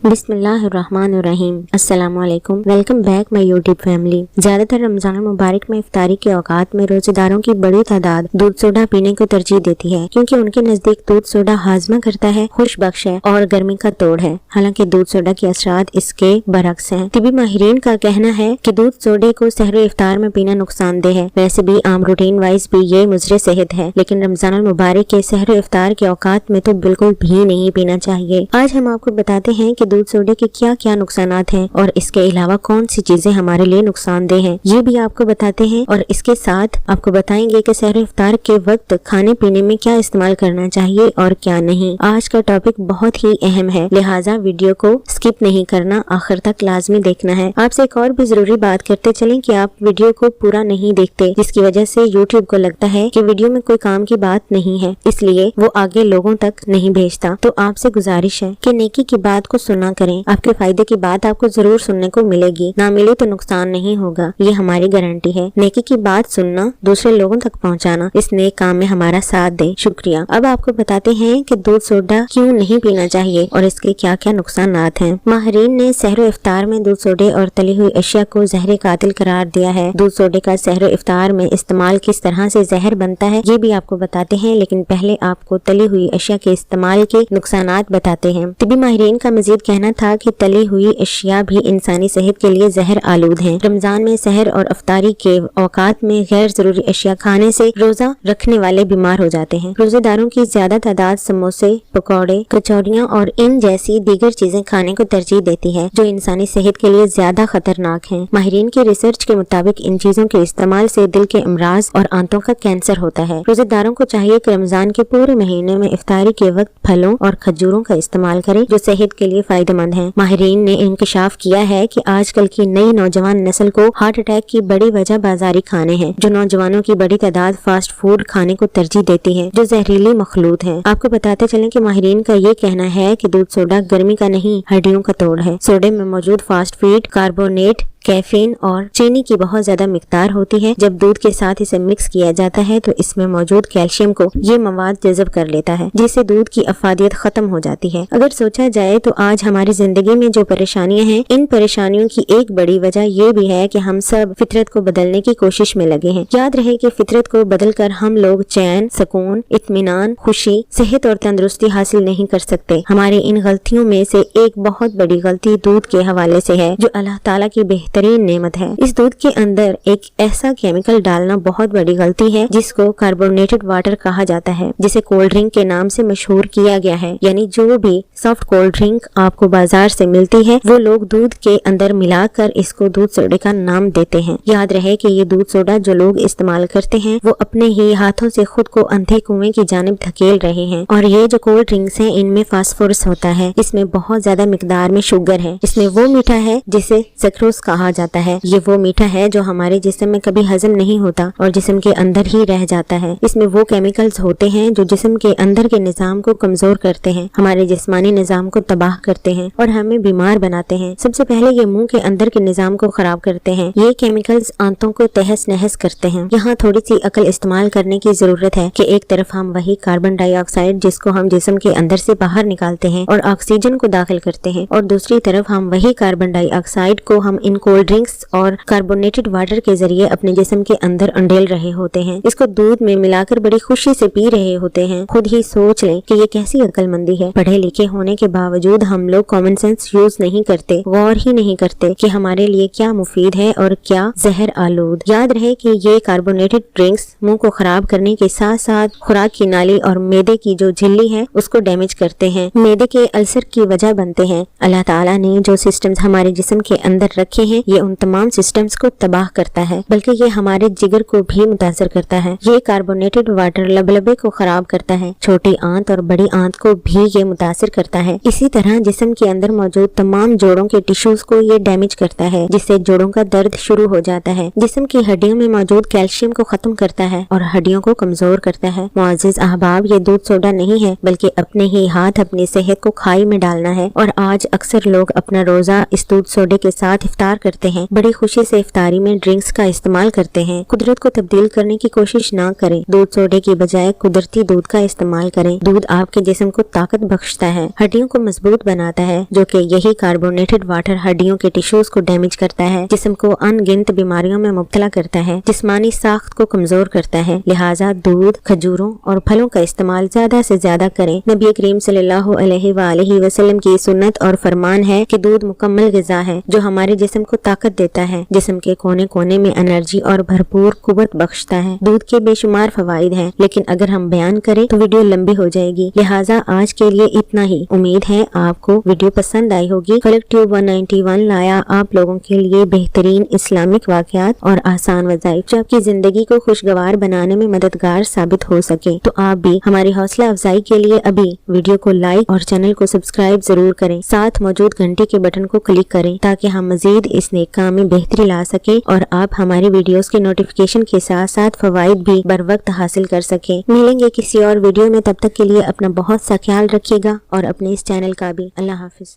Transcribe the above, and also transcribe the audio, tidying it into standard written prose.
बिस्मिल्लाहिर्रहमानिर्रहीम। अस्सलाम वालेकुम। Welcome back my YouTube family. ज्यादातर रमजान मुबारक में इफ्तारी के औकात में रोजेदारों की बड़ी तादाद दूध सोडा पीने को तरजीह देती है, क्योंकि उनके नजदीक दूध सोडा हाजमा करता है, खुश बख्श है और गर्मी का तोड़ है। हालांकि दूध सोडा के असरात इसके बरक्स हैं। तिबी माहिरीन का कहना है कि दूध सोडे को सहर इफ्तार में पीना नुकसानदेह है। वैसे भी आम रूटीन वाइज भी ये मुजरे सेहत है, लेकिन रमजान मुबारक के सहर इफ्तार के औकात में तो बिल्कुल भी नहीं पीना चाहिए। आज हम आपको बताते हैं कि दूध सोडे के क्या क्या नुकसानात हैं और इसके अलावा कौन सी चीजें हमारे लिए नुकसानदेह हैं, ये भी आपको बताते हैं। और इसके साथ आपको बताएंगे कि सहर इफ्तार के वक्त खाने पीने में क्या इस्तेमाल करना चाहिए और क्या नहीं। आज का टॉपिक बहुत ही अहम है, लिहाजा वीडियो को स्किप नहीं करना, आखिर तक लाजमी देखना है। आपसे एक और भी जरूरी बात करते चलें कि आप वीडियो को पूरा नहीं देखते, जिसकी वजह से यूट्यूब को लगता है कि वीडियो में कोई काम की बात नहीं है, इसलिए वो आगे लोगों तक नहीं भेजता। तो आपसे गुजारिश है कि नेकी की बात को सुना करें। आपके फायदे की बात आपको जरूर सुनने को मिलेगी, ना मिले तो नुकसान नहीं होगा, ये हमारी गारंटी है। नेकी की बात सुनना, दूसरे लोगों तक पहुंचाना, इस नेक काम में हमारा साथ दे। शुक्रिया। अब आपको बताते हैं कि दूध सोडा क्यों नहीं पीना चाहिए और इसके क्या क्या नुकसानात हैं। माहिरीन ने सहरो इफ्तार में दूध सोडे और तली हुई अशिया को जहर कातिल करार दिया है। दूध सोडे का सहरो इफ्तार में इस्तेमाल किस तरह से जहर बनता है, ये भी आपको बताते हैं, लेकिन पहले आपको तली हुई अशिया के इस्तेमाल के नुकसानात बताते हैं। तिबी माहिरीन का मजीद कहना था कि तली हुई अशिया भी इंसानी सेहत के लिए जहर आलूद हैं। रमजान में सहर और अफ्तारी के औकात में गैर जरूरी अशिया खाने से रोजा रखने वाले बीमार हो जाते हैं। रोजेदारों की ज्यादा तादाद समोसे, पकौड़े, कचौरियाँ और इन जैसी दीगर चीजें खाने को तरजीह देती है, जो इंसानी सेहत के लिए ज्यादा खतरनाक हैं। माहिरीन की रिसर्च के मुताबिक इन चीजों के इस्तेमाल से दिल के अमराज और आंतों का कैंसर होता है। रोजेदारों को चाहिए कि रमजान के पूरे महीने में इफ्तारी के वक्त फलों और खजूरों का इस्तेमाल करें, जो सेहत के लिए फायदेमंद है। माहिरीन ने इंकशाफ किया है कि आजकल की नई नौजवान नस्ल को हार्ट अटैक की बड़ी वजह बाजारी खाने हैं। जो नौजवानों की बड़ी तादाद फास्ट फूड खाने को तरजीह देती है, जो जहरीली मखलूत है। आपको बताते चलें कि माहिरीन का ये कहना है कि दूध सोडा गर्मी का नहीं, हड्डियों का तोड़ है। सोडे में मौजूद फास्ट फूड, कार्बोनेट, कैफीन और चीनी की बहुत ज्यादा मिकदार होती है। जब दूध के साथ इसे मिक्स किया जाता है तो इसमें मौजूद कैल्शियम को ये मवाद जज़ब कर लेता है, जिससे दूध की अफादियत खत्म हो जाती है। अगर सोचा जाए तो आज हमारी जिंदगी में जो परेशानियां हैं, इन परेशानियों की एक बड़ी वजह ये भी है कि हम सब फितरत को बदलने की कोशिश में लगे हैं। याद रहे कि फितरत को बदल कर हम लोग चैन, सुकून, इत्मीनान, खुशी, सेहत और तंदुरुस्ती हासिल नहीं कर सकते। हमारी इन गलतियों में से एक बहुत बड़ी गलती दूध के हवाले से है, जो अल्लाह ताला की बेहतरीन नेमत है। इस दूध के अंदर एक ऐसा केमिकल डालना बहुत बड़ी गलती है, जिसको कार्बोनेटेड वाटर कहा जाता है, जिसे कोल्ड ड्रिंक के नाम से मशहूर किया गया है। यानी जो भी सॉफ्ट कोल्ड ड्रिंक आपको बाजार से मिलती है, वो लोग दूध के अंदर मिलाकर इसको दूध सोडे का नाम देते हैं। याद रहे कि ये दूध सोडा जो लोग इस्तेमाल करते हैं, वो अपने ही हाथों से खुद को अंधे कुएं की जानिब धकेल रहे हैं। और ये जो कोल्ड ड्रिंक्स हैं, इनमें फास्फोरस होता है, इसमें बहुत ज्यादा मिकदार में शुगर है, इसमें वो मीठा है जिसे सक्रोज कहा जाता है। ये वो मीठा है जो हमारे जिस्म में कभी हजम नहीं होता और जिस्म के अंदर ही रह जाता है। इसमें वो केमिकल्स होते हैं जो जिस्म के अंदर के निजाम को कमजोर करते हैं, हमारे जिस्मानी निजाम को तबाह करते हैं और हमें बीमार बनाते हैं। सबसे पहले ये मुंह के अंदर के निजाम को खराब करते हैं। ये केमिकल्स आंतों को तहस नहस करते हैं। यहाँ थोड़ी सी अकल इस्तेमाल करने की जरूरत है कि एक तरफ हम वही कार्बन डाइऑक्साइड जिसको हम जिस्म के अंदर से बाहर निकालते हैं और ऑक्सीजन को दाखिल करते हैं, और दूसरी तरफ हम वही कार्बन डाइऑक्साइड को हम इन कोल्ड ड्रिंक्स और कार्बोनेटेड वाटर के जरिए अपने जिस्म के अंदर अंडेल रहे होते हैं। इसको दूध में मिलाकर बड़ी खुशी से पी रहे होते हैं। खुद ही सोच लें कि ये कैसी अक्लमंदी है। पढ़े लिखे होने के बावजूद हम लोग कॉमन सेंस यूज नहीं करते, गौर ही नहीं करते कि हमारे लिए क्या मुफीद है और क्या जहर आलूद। याद रहे कि ये कार्बोनेटेड ड्रिंक्स मुंह को खराब करने के साथ साथ खुराक की नाली और मैदे की जो झिल्ली है उसको डैमेज करते हैं, मैदे के अल्सर की वजह बनते हैं। अल्लाह ताला ने जो सिस्टम्स हमारे जिस्म के अंदर रखे हैं, ये उन तमाम सिस्टम्स को तबाह करता है, बल्कि ये हमारे जिगर को भी मुतासर करता है। ये कार्बोनेटेड वाटर लबलबे को खराब करता है, छोटी आंत और बड़ी आंत को भी ये मुतासर करता है। इसी तरह जिस्म के अंदर मौजूद तमाम जोड़ों के टिश्यूज को ये डैमेज करता है, जिससे जोड़ों का दर्द शुरू हो जाता है। जिस्म की हड्डियों में मौजूद कैल्शियम को खत्म करता है और हड्डियों को कमजोर करता है। मुअज़्ज़िज़ अहबाब, ये दूध सोडा नहीं है, बल्कि अपने ही हाथ अपनी सेहत को खाई में डालना है। और आज अक्सर लोग अपना रोजा इस दूध सोडे के साथ इफ्तार करते करते हैं, बड़ी खुशी से इफ्तारी में ड्रिंक्स का इस्तेमाल करते हैं। कुदरत को तब्दील करने की कोशिश ना करें, दूध सोडे की बजाय कुदरती दूध का इस्तेमाल करें। दूध आपके जिस्म को ताकत बख्शता है, हड्डियों को मजबूत बनाता है, जो कि यही कार्बोनेटेड वाटर हड्डियों के टिश्यूज को डैमेज करता है, जिस्म को अनगिनत बीमारियों में मुब्तला करता है, जिस्मानी साख्त को कमजोर करता है। लिहाजा दूध, खजूरों और फलों का इस्तेमाल ज्यादा से ज्यादा करें। नबी करीम सल्लल्लाहु अलैहि वसल्लम की सुन्नत और फरमान है कि दूध मुकम्मल ग़िज़ा है जो हमारे जिस्म को ताकत देता है, जिस्म के कोने कोने में एनर्जी और भरपूर कुव्वत बख्शता है। दूध के बेशुमार फवाइद हैं, लेकिन अगर हम बयान करें तो वीडियो लंबी हो जाएगी, लिहाजा आज के लिए इतना ही। उम्मीद है आपको वीडियो पसंद आई होगी। फलक ट्यूब 191 लाया आप लोगों के लिए बेहतरीन इस्लामिक वाक़यात और आसान वज़ाइफ जो आपकी जिंदगी को खुशगवार बनाने में मददगार साबित हो सके। तो आप भी हमारी हौसला अफजाई के लिए अभी वीडियो को लाइक और चैनल को सब्सक्राइब जरूर करें। साथ मौजूद घंटे के बटन को क्लिक करें ताकि हम मजीद इस नेक काम में बेहतरी ला सके और आप हमारी वीडियोस के नोटिफिकेशन के साथ साथ फवाइद भी बर वक्त हासिल कर सके। मिलेंगे किसी और वीडियो में, तब तक के लिए अपना बहुत सा ख्याल रखिएगा और अपने इस चैनल का भी। अल्लाह हाफिज।